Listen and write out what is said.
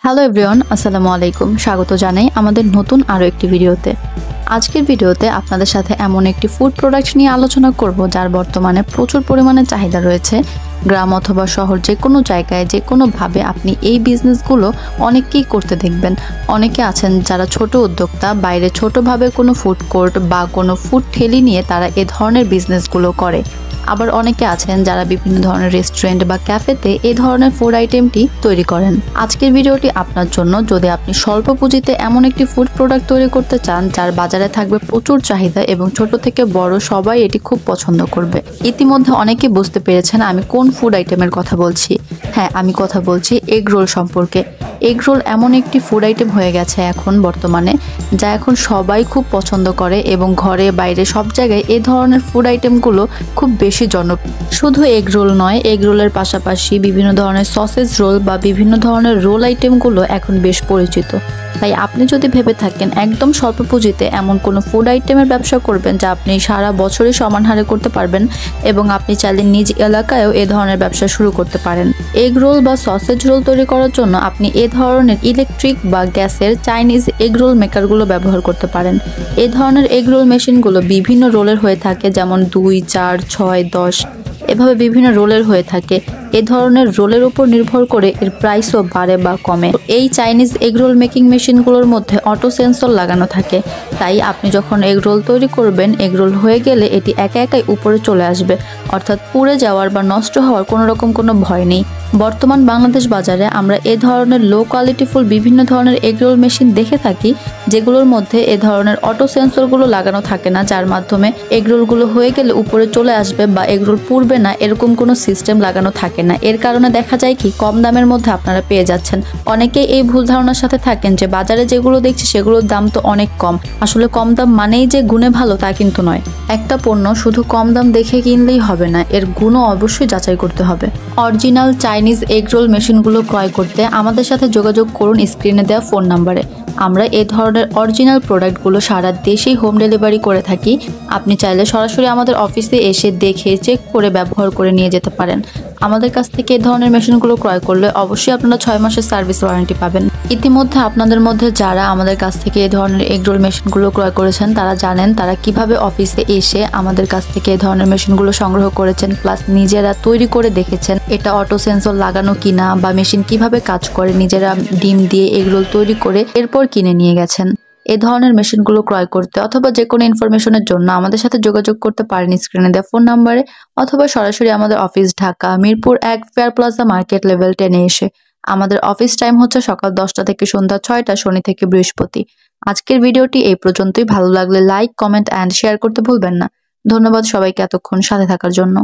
Hello everyone, আসসালামু আলাইকুম। স্বাগত জানাই আমাদের নতুন আরও একটি ভিডিওতে। আজকের ভিডিওতে আপনাদের সাথে এমন একটি ফুড প্রোডাক্ট নিয়ে আলোচনা করব যার বর্তমানে প্রচুর পরিমাণে চাহিদা রয়েছে। গ্রাম অথবা শহর যে কোনো জায়গায় যে কোনোভাবে আপনি এই বিজনেসগুলো অনেককেই করতে দেখবেন। অনেকে আছেন যারা ছোট উদ্যোক্তা, বাইরে ছোটোভাবে কোনো ফুড কোর্ট বা কোনো ফুড ঠেলি নিয়ে তারা এ ধরনের বিজনেসগুলো করে। আবার অনেকে আছেন যারা বিভিন্ন ধরনের রেস্টুরেন্ট বা ক্যাফেতে এই ধরনের ফুড আইটেমটি তৈরি করেন। আজকের ভিডিওটি আপনার জন্য। যদি আপনি স্বল্প পুঁজিতে এমন একটি ফুড প্রোডাক্ট তৈরি করতে চান যার বাজারে থাকবে প্রচুর চাহিদা এবং ছোট থেকে বড় সবাই এটি খুব পছন্দ করবে। ইতিমধ্যে অনেকে বুঝতে পেরেছেন আমি কোন ফুড আইটেমের কথা বলছি। হ্যাঁ, আমি কথা বলছি এগ রোল সম্পর্কে। এগ রোল এমন একটি ফুড আইটেম হয়ে গেছে এখন বর্তমানে, যা এখন সবাই খুব পছন্দ করে এবং ঘরে বাইরে সব জায়গায় এ ধরনের ফুড আইটেমগুলো খুব বেশি জনপ্রিয়। শুধু এগ রোল নয়, এগ রোলের পাশাপাশি বিভিন্ন ধরনের সসেজ রোল বা বিভিন্ন ধরনের রোল আইটেমগুলো এখন বেশ পরিচিত। তাই আপনি যদি ভেবে থাকেন একদম স্বল্প পুঁজিতে এমন কোনো ফুড আইটেমের ব্যবসা করবেন যা আপনি সারা বছরই সমান হারে করতে পারবেন এবং আপনি চাইলে নিজ এলাকায়ও এ ধরনের ব্যবসা শুরু করতে পারেন। এগ রোল বা সসেজ রোল তৈরি করার জন্য আপনি এ ধরনের ইলেকট্রিক বা গ্যাসের চাইনিজ এগ রোল মেকারগুলো ব্যবহার করতে পারেন। এ ধরনের এগ রোল মেশিনগুলো বিভিন্ন রোলের হয়ে থাকে, যেমন 2, 4, 6, 10 এভাবে বিভিন্ন রোলের হয়ে থাকে। এ ধরনের রোলের উপর নির্ভর করে এর প্রাইসও বাড়ে বা কমে। এই চাইনিজ এগ রোল মেকিং মেশিনগুলোর মধ্যে অটো সেন্সর লাগানো থাকে, তাই আপনি যখন এগ রোল তৈরি করবেন, এগ রোল হয়ে গেলে এটি একা একাই উপরে চলে আসবে, অর্থাৎ পুড়ে যাওয়ার বা নষ্ট হওয়ার কোনো রকম কোনো ভয় নেই। বর্তমান বাংলাদেশ বাজারে আমরা এ ধরনের লো কোয়ালিটিফুল বিভিন্ন ধরনের এগ রোল মেশিন দেখে থাকি, যেগুলোর মধ্যে এ ধরনের অটো সেন্সরগুলো লাগানো থাকে না, যার মাধ্যমে এগ রোলগুলো হয়ে গেলে উপরে চলে আসবে বা এগ রোল পুড়বে না, এরকম কোনো সিস্টেম লাগানো থাকে না। এর কারণে দেখা যায় কি কম দামের মধ্যে আপনারা পেয়ে যাচ্ছেন। অনেকেই এই ভুল ধারণার সাথে থাকেন যে বাজারে যেগুলো দেখছি সেগুলোর দাম তো অনেক কম। আসলে কম দাম মানেই যে গুণে ভালো তা কিন্তু নয়। একটা পণ্য শুধু কম দাম দেখে কিনলেই হবে না, এর গুণও অবশ্যই যাচাই করতে হবে। অরিজিনাল চাইনিজ এগ রোল মেশিনগুলো ক্রয় করতে আমাদের সাথে যোগাযোগ করুন স্ক্রিনে দেওয়া ফোন নাম্বারে। আমরা এ ধরনের অরিজিনাল প্রোডাক্টগুলো সারা দেশেই হোম ডেলিভারি করে থাকি। আপনি চাইলে সরাসরি আমাদের অফিসে এসে দেখে চেক করে ব্যবহার করে নিয়ে যেতে পারেন। আমাদের কাছ থেকে এই ধরনের মেশিনগুলো ক্রয় করলে অবশ্যই আপনারা 6 মাসের সার্ভিস ওয়ারেন্টি পাবেন। ইতিমধ্যে আপনাদের মধ্যে যারা আমাদের কাছ থেকে এই ধরনের এগ রোল মেশিনগুলো ক্রয় করেছেন তারা জানেন তারা কিভাবে অফিসে এসে আমাদের কাছ থেকে এই ধরনের মেশিনগুলো সংগ্রহ করেছেন, প্লাস নিজেরা তৈরি করে দেখেছেন এটা অটো সেন্সর লাগানো কিনা বা মেশিন কিভাবে কাজ করে, নিজেরা ডিম দিয়ে এগ রোল তৈরি করে এরপর কিনে নিয়ে গেছেন। এ ধরনের মেশিনগুলো ক্রয় করতে অথবা যে কোনো ইনফরমেশনের জন্য আমাদের সাথে যোগাযোগ করতে পারেন স্ক্রিনে দেওয়া ফোন নাম্বারে, অথবা সরাসরি আমাদের office Dhaka Mirpur 1 fair plaza market level 10-এ এসে। আমাদের অফিস টাইম হচ্ছে সকাল 10টা থেকে সন্ধ্যা 6টা, শনি থেকে বৃহস্পতি। আজকের ভিডিওটি এই পর্যন্তই। ভালো লাগলে লাইক, কমেন্ট অ্যান্ড শেয়ার করতে ভুলবেন না। ধন্যবাদ সবাইকে এতক্ষণ সাথে থাকার জন্য।